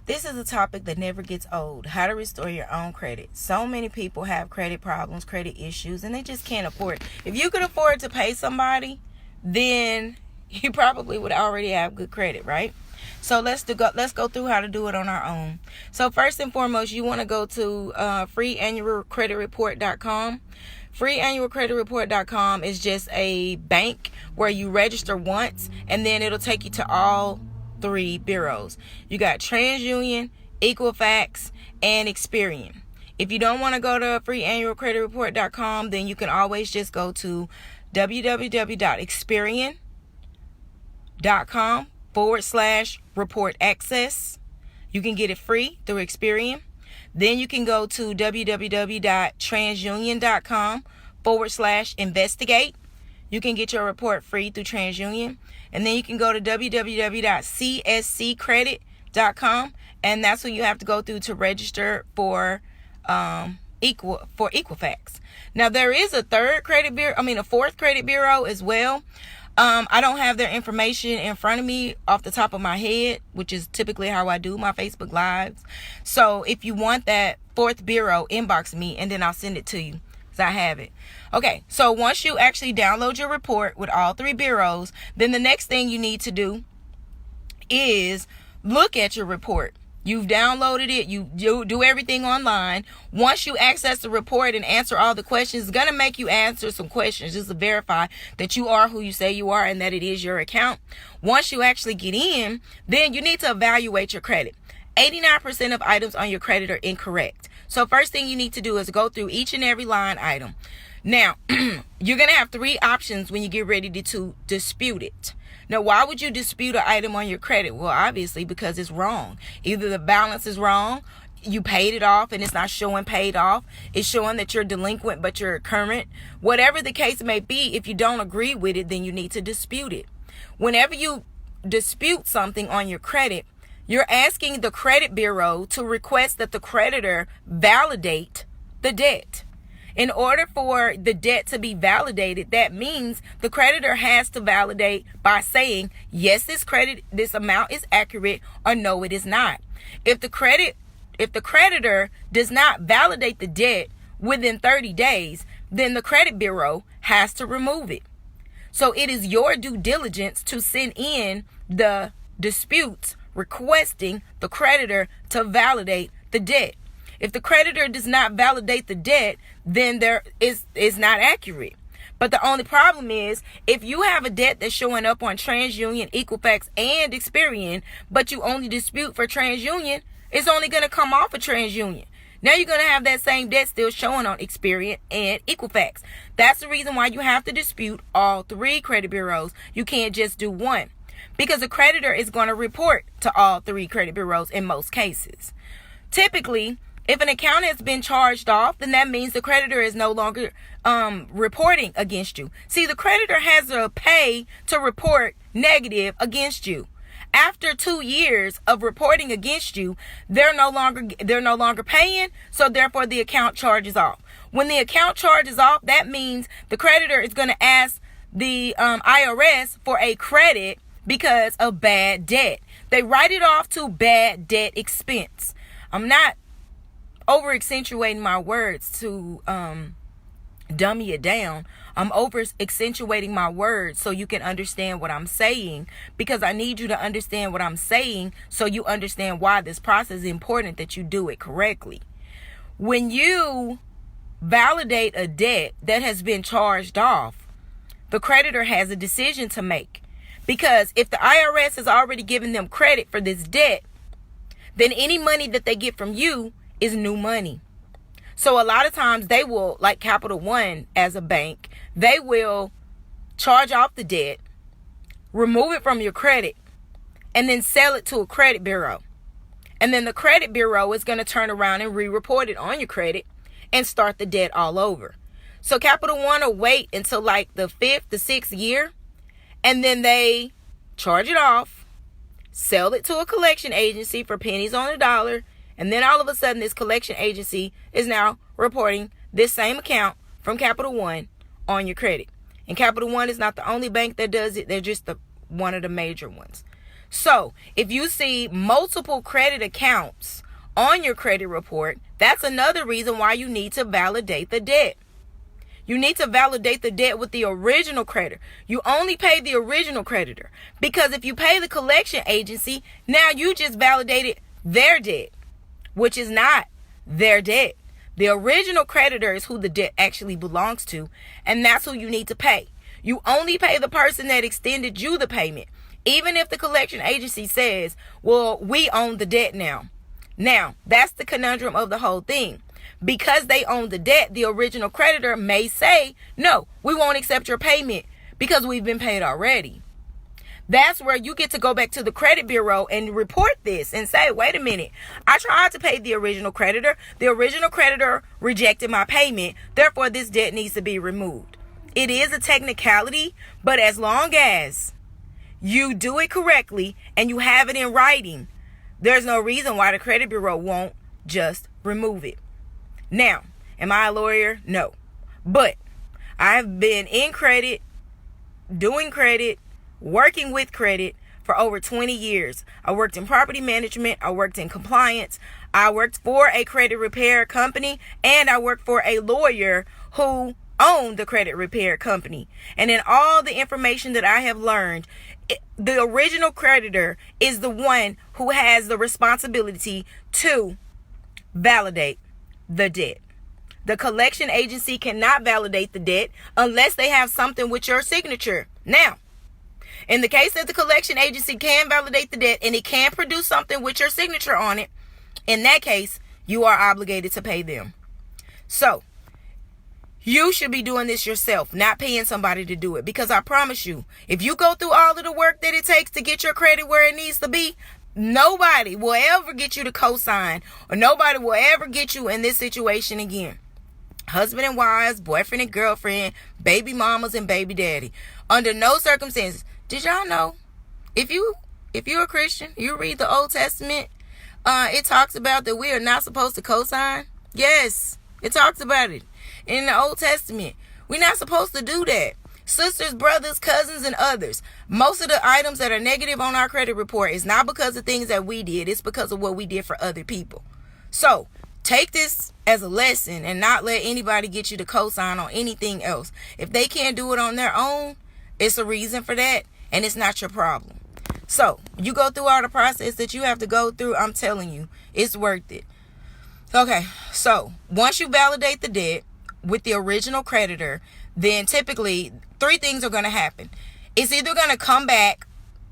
This is a topic that never gets old. How to restore your own credit. So many people have credit problems, credit issues, and they just can't afford it. If you could afford to pay somebody, then you probably would already have good credit, right? So let's go through how to do it on our own. So first and foremost, you want to go to freeannualcreditreport.com. Freeannualcreditreport.com is just a bank where you register once, and then it'll take you to all 3 bureaus. You got TransUnion, Equifax, and Experian. If you don't want to go to freeannualcreditreport.com, then you can always just go to www.experian.com/report access. You can get it free through Experian. Then you can go to www.transunion.com/investigate. You can get your report free through TransUnion. And then you can go to www.csccredit.com, and that's what you have to go through to register for Equifax. Now there is a fourth credit bureau as well. I don't have their information in front of me off the top of my head, which is typically how I do my Facebook Lives. So if you want that 4th bureau, inbox me and then I'll send it to you. I have it. Okay, so once you actually download your report with all 3 bureaus, then the next thing you need to do is look at your report. You've downloaded it, you do everything online. Once you access the report and answer all the questions, it's going to make you answer some questions just to verify that you are who you say you are and that it is your account. Once you actually get in, then you need to evaluate your credit. 89% of items on your credit are incorrect. So first thing you need to do is go through each and every line item. Now, you're going to have 3 options when you get ready to dispute it. Now, why would you dispute an item on your credit? Well, obviously, because it's wrong. Either the balance is wrong, you paid it off and it's not showing paid off. It's showing that you're delinquent, but you're current. Whatever the case may be, if you don't agree with it, then you need to dispute it. Whenever you dispute something on your credit, you're asking the credit bureau to request that the creditor validate the debt. In order for the debt to be validated, that means the creditor has to validate by saying, yes, this amount is accurate, or no, it is not. If the creditor does not validate the debt within 30 days, then the credit bureau has to remove it. So it is your due diligence to send in the disputes requesting the creditor to validate the debt. If the creditor does not validate the debt, then there is not accurate. But the only problem is, if you have a debt that's showing up on TransUnion, Equifax, and Experian, but you only dispute for TransUnion, it's only going to come off of TransUnion. Now you're going to have that same debt still showing on Experian and Equifax. That's the reason why you have to dispute all 3 credit bureaus. You can't just do one, because the creditor is going to report to all 3 credit bureaus in most cases. Typically, if an account has been charged off, then that means the creditor is no longer reporting against you. See, the creditor has to pay to report negative against you. After 2 years of reporting against you, they're no longer paying, so therefore the account charges off. When the account charges off, that means the creditor is going to ask the IRS for a credit because of bad debt. They write it off to bad debt expense. I'm not over accentuating my words to dummy it down. I'm over accentuating my words so you can understand what I'm saying, because I need you to understand what I'm saying so you understand why this process is important, that you do it correctly. When you validate a debt that has been charged off, the creditor has a decision to make. Because if the IRS has already given them credit for this debt, then any money that they get from you is new money. So a lot of times they will, like Capital One as a bank, they will charge off the debt, remove it from your credit, and then sell it to a credit bureau. And then the credit bureau is going to turn around and re-report it on your credit and start the debt all over. So Capital One will wait until like the 5th, the 6th year, and then they charge it off, sell it to a collection agency for pennies on the dollar, and then all of a sudden this collection agency is now reporting this same account from Capital One on your credit. And Capital One is not the only bank that does it. They're just one of the major ones. So if you see multiple credit accounts on your credit report, that's another reason why you need to validate the debt. You need to validate the debt with the original creditor. You only pay the original creditor, because if you pay the collection agency, now you just validated their debt, which is not their debt. The original creditor is who the debt actually belongs to, and that's who you need to pay. You only pay the person that extended you the payment, even if the collection agency says, well, we own the debt now. Now, that's the conundrum of the whole thing. Because they own the debt, the original creditor may say, no, we won't accept your payment because we've been paid already. That's where you get to go back to the credit bureau and report this and say, wait a minute, I tried to pay the original creditor. The original creditor rejected my payment. Therefore, this debt needs to be removed. It is a technicality, but as long as you do it correctly and you have it in writing, there's no reason why the credit bureau won't just remove it. Now, am I a lawyer? No. But I've been in credit, doing credit, working with credit for over 20 years. I worked in property management. I worked in compliance. I worked for a credit repair company, and I worked for a lawyer who owned the credit repair company. And in all the information that I have learned, the original creditor is the one who has the responsibility to validate the debt. The collection agency cannot validate the debt unless they have something with your signature. Now, in the case that the collection agency can validate the debt and it can produce something with your signature on it, in that case, you are obligated to pay them. So, you should be doing this yourself, not paying somebody to do it. Because I promise you, if you go through all of the work that it takes to get your credit where it needs to be, nobody will ever get you to cosign, or nobody will ever get you in this situation again. Husband and wives, boyfriend and girlfriend, baby mamas and baby daddy. Under no circumstances. Did y'all know, if you're a Christian, you read the Old Testament, it talks about that we are not supposed to cosign. Yes, it talks about it in the Old Testament. We're not supposed to do that. Sisters, brothers, cousins, and others. Most of the items that are negative on our credit report is not because of things that we did. It's because of what we did for other people. So take this as a lesson and not let anybody get you to cosign on anything else. If they can't do it on their own, it's a reason for that, and it's not your problem. So you go through all the process that you have to go through. I'm telling you, it's worth it. Okay, so once you validate the debt with the original creditor, then typically 3 things are going to happen. It's either going to come back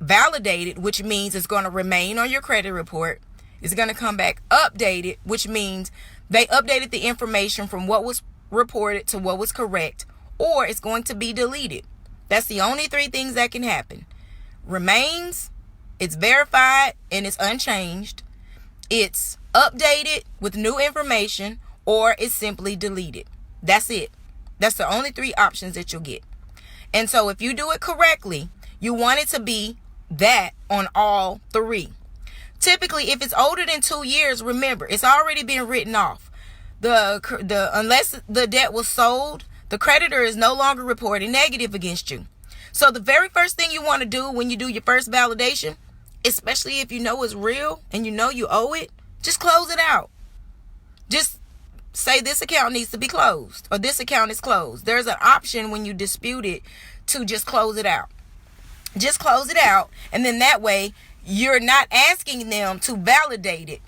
validated, which means it's going to remain on your credit report. It's going to come back updated, which means they updated the information from what was reported to what was correct, or it's going to be deleted. That's the only 3 things that can happen. Remains, it's verified and it's unchanged. It's updated with new information, or it's simply deleted. That's it. That's the only 3 options that you'll get. And so if you do it correctly, you want it to be that on all 3. Typically, if it's older than 2 years, remember, it's already been written off. Unless the debt was sold, the creditor is no longer reporting negative against you. So the very first thing you want to do when you do your first validation, especially if you know it's real and you know you owe it, just close it out. Just say this account needs to be closed, or this account is closed. There's an option when you dispute it to just close it out. Just close it out, and then that way you're not asking them to validate it.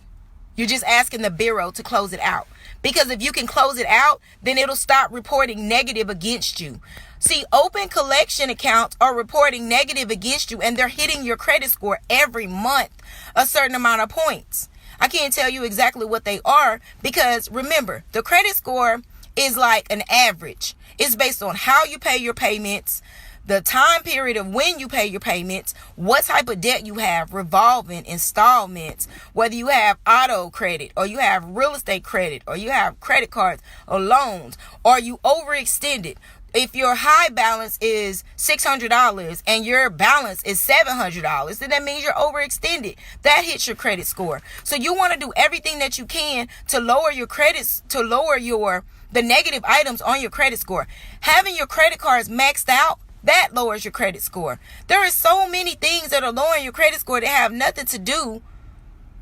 You're just asking the bureau to close it out. Because if you can close it out, then it'll stop reporting negative against you. See, open collection accounts are reporting negative against you, and they're hitting your credit score every month a certain amount of points. I can't tell you exactly what they are, because remember, the credit score is like an average. It's based on how you pay your payments, the time period of when you pay your payments, what type of debt you have, revolving, installments, whether you have auto credit or you have real estate credit or you have credit cards or loans, or you overextended. If your high balance is $600 and your balance is $700, then that means you're overextended. That hits your credit score. So you want to do everything that you can to lower your credits, to lower the negative items on your credit score. Having your credit cards maxed out that lowers your credit score. There are so many things that are lowering your credit score that have nothing to do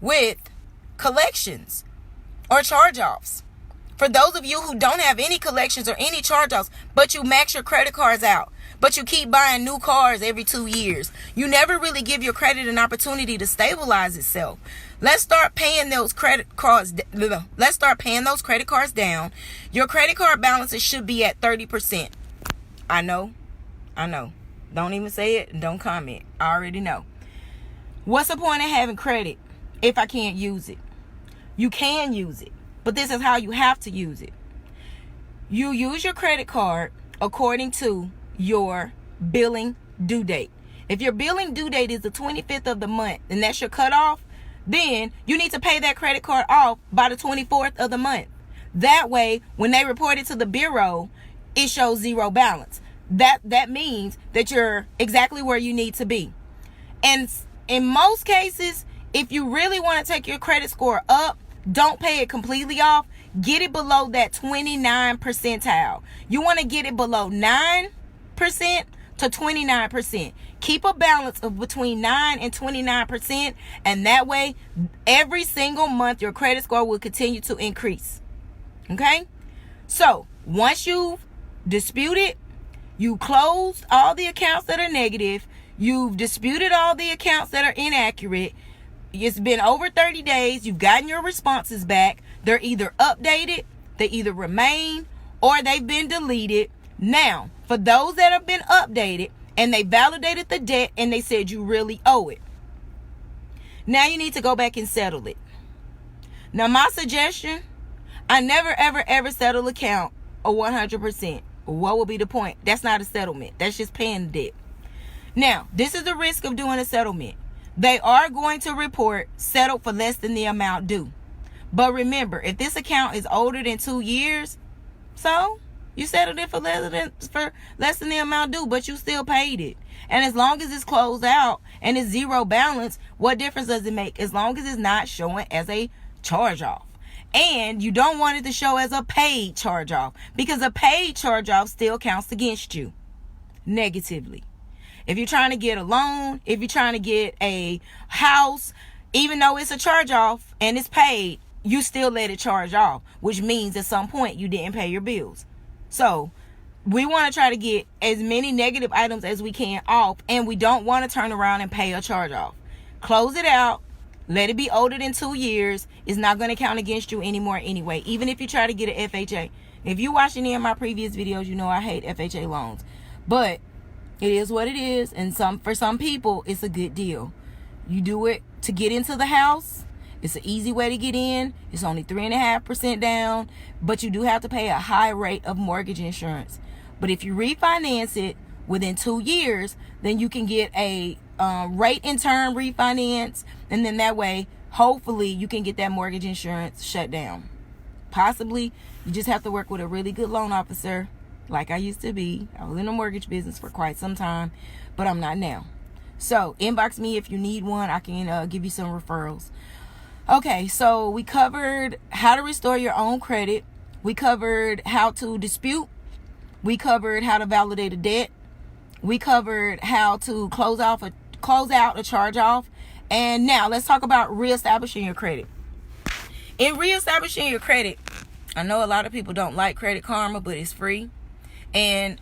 with collections or charge-offs. For those of you who don't have any collections or any charge-offs, but you max your credit cards out, but you keep buying new cars every 2 years, you never really give your credit an opportunity to stabilize itself. Let's start paying those credit cards. Let's start paying those credit cards down. Your credit card balances should be at 30%. I know. Don't even say it and don't comment. I already know. What's the point of having credit if I can't use it? You can use it, but this is how you have to use it. You use your credit card according to your billing due date. If your billing due date is the 25th of the month and that's your cutoff, then you need to pay that credit card off by the 24th of the month. That way, when they report it to the bureau, it shows zero balance. That means that you're exactly where you need to be. And in most cases, if you really want to take your credit score up, don't pay it completely off. Get it below that 29 percentile. You want to get it below 9% to 29%. Keep a balance of between 9 and 29%, and that way, every single month, your credit score will continue to increase. Okay? So, once you've disputed, you closed all the accounts that are negative, you've disputed all the accounts that are inaccurate, it's been over 30 days, you've gotten your responses back, they're either updated, they either remain, or they've been deleted. Now, for those that have been updated and they validated the debt and they said you really owe it, now you need to go back and settle it. Now, my suggestion, I never, ever settle account a 100%. What will be the point? That's not a settlement. That's just paying the debt. Now, this is the risk of doing a settlement. They are going to report settled for less than the amount due. But remember, if this account is older than 2 years, so you settled it for less than the amount due, but you still paid it. And as long as it's closed out and it's zero balance, what difference does it make? As long as it's not showing as a charge-off. And you don't want it to show as a paid charge-off, because a paid charge-off still counts against you negatively. If you're trying to get a loan, if you're trying to get a house, even though it's a charge-off and it's paid, you still let it charge off, which means at some point you didn't pay your bills. So we want to try to get as many negative items as we can off, and we don't want to turn around and pay a charge-off. Close it out. Let it be older than 2 years. It's not going to count against you anymore anyway, even if you try to get an FHA. If you watch any of my previous videos, you know I hate FHA loans. But it is what it is, and for some people, it's a good deal. You do it to get into the house. It's an easy way to get in. It's only 3.5% down, but you do have to pay a high rate of mortgage insurance. But if you refinance it within 2 years, then you can get a rate in term refinance, and then that way, hopefully, you can get that mortgage insurance shut down. Possibly, you just have to work with a really good loan officer, like I used to be. I was in the mortgage business for quite some time, but I'm not now. So, inbox me if you need one. I can give you some referrals. Okay, so we covered how to restore your own credit. We covered how to dispute. We covered how to validate a debt. We covered how to close out a charge-off. And now let's talk about reestablishing your credit. In reestablishing your credit, I know a lot of people don't like Credit Karma, but it's free. And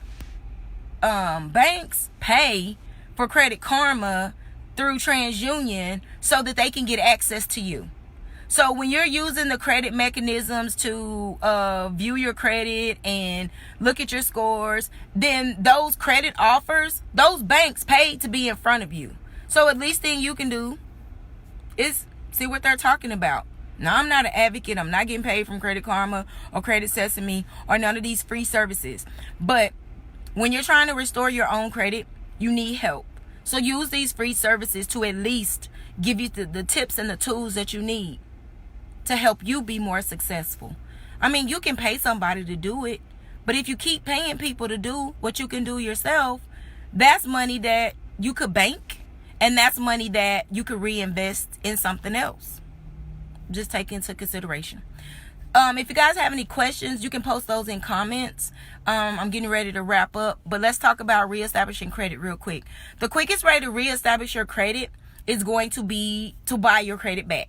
banks pay for Credit Karma through TransUnion so that they can get access to you. So when you're using the credit mechanisms to view your credit and look at your scores, then those credit offers, those banks paid to be in front of you. So at least thing you can do is see what they're talking about. Now, I'm not an advocate. I'm not getting paid from Credit Karma or Credit Sesame or none of these free services. But when you're trying to restore your own credit, you need help. So use these free services to at least give you the tips and the tools that you need to help you be more successful. I mean, you can pay somebody to do it, but if you keep paying people to do what you can do yourself, that's money that you could bank, and that's money that you could reinvest in something else. Just take into consideration. If you guys have any questions, you can post those in comments. I'm getting ready to wrap up, but let's talk about reestablishing credit real quick. The quickest way to reestablish your credit is going to be to buy your credit back.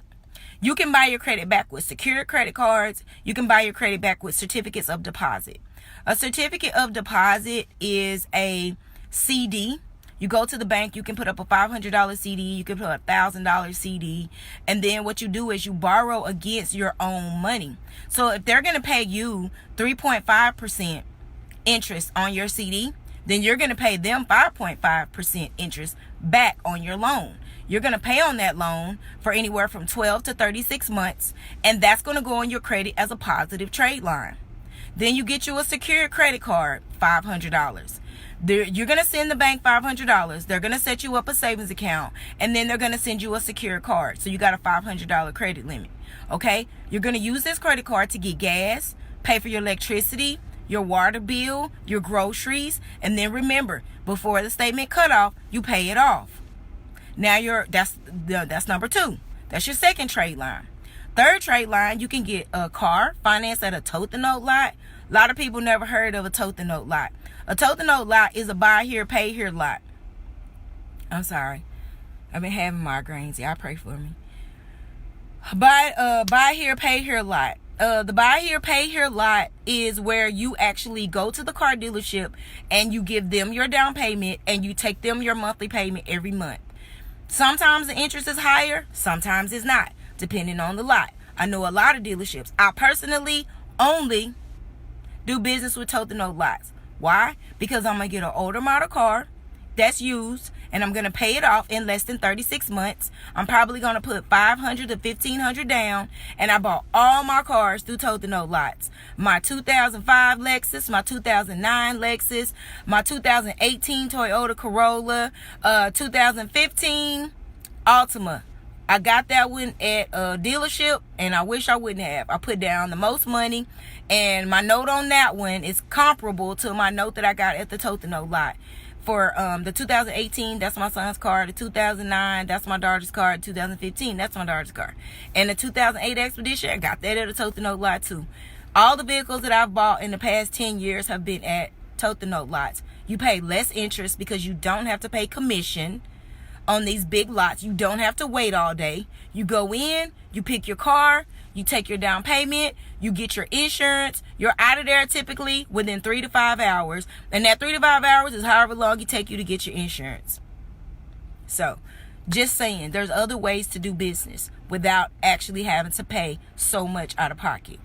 You can buy your credit back with secured credit cards. You can buy your credit back with certificates of deposit. A certificate of deposit is a CD. You go to the bank, you can put up a $500 CD, you can put a $1,000 CD, and then what you do is you borrow against your own money. So if they're going to pay you 3.5% interest on your CD, then you're going to pay them 5.5% interest back on your loan. You're going to pay on that loan for anywhere from 12 to 36 months, and that's going to go on your credit as a positive trade line. Then you get you a secured credit card, $500. You're going to send the bank $500. They're going to set you up a savings account, and then they're going to send you a secure card. So you got a $500 credit limit. Okay? You're going to use this credit card to get gas, pay for your electricity, your water bill, your groceries, and then remember, before the statement cutoff, you pay it off. Now that's number 2. That's your second trade line. Third trade line, you can get a car financed at a tote-the-note lot. A lot of people never heard of a tote-the-note lot. A tote-the-note lot is a buy here, pay here lot. I'm sorry. I've been having migraines. Y'all pray for me. Buy here, pay here lot. The buy here, pay here lot is where you actually go to the car dealership and you give them your down payment and you take them your monthly payment every month. Sometimes the interest is higher, sometimes it's not, depending on the lot. I know a lot of dealerships. I personally only do business with tote-the-note lots. Why? Because I'm going to get an older model car that's used, and I'm going to pay it off in less than 36 months. I'm probably going to put $500 to $1,500 down, and I bought all my cars through tote-the-note lots. My 2005 Lexus, my 2009 Lexus, my 2018 Toyota Corolla, 2015 Altima. I got that one at a dealership, and I wish I wouldn't have. I put down the most money, and my note on that one is comparable to my note that I got at the tote-the-note lot. For the 2018, that's my son's car. The 2009, that's my daughter's car. 2015, that's my daughter's car. And the 2008 Expedition, I got that at a tote-the-note lot too. All the vehicles that I've bought in the past 10 years have been at tote-the-note lots. You pay less interest because you don't have to pay commission on these big lots. You don't have to wait all day. You go in, you pick your car, you take your down payment, you get your insurance, you're out of there typically within 3 to 5 hours. And that 3 to 5 hours is however long it take you to get your insurance. So, just saying, there's other ways to do business without actually having to pay so much out of pocket.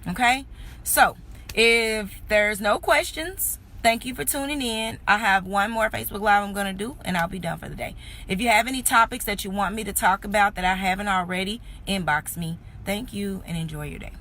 Okay? So, if there's no questions, thank you for tuning in. I have one more Facebook Live I'm going to do, and I'll be done for the day. If you have any topics that you want me to talk about that I haven't already, inbox me. Thank you, and enjoy your day.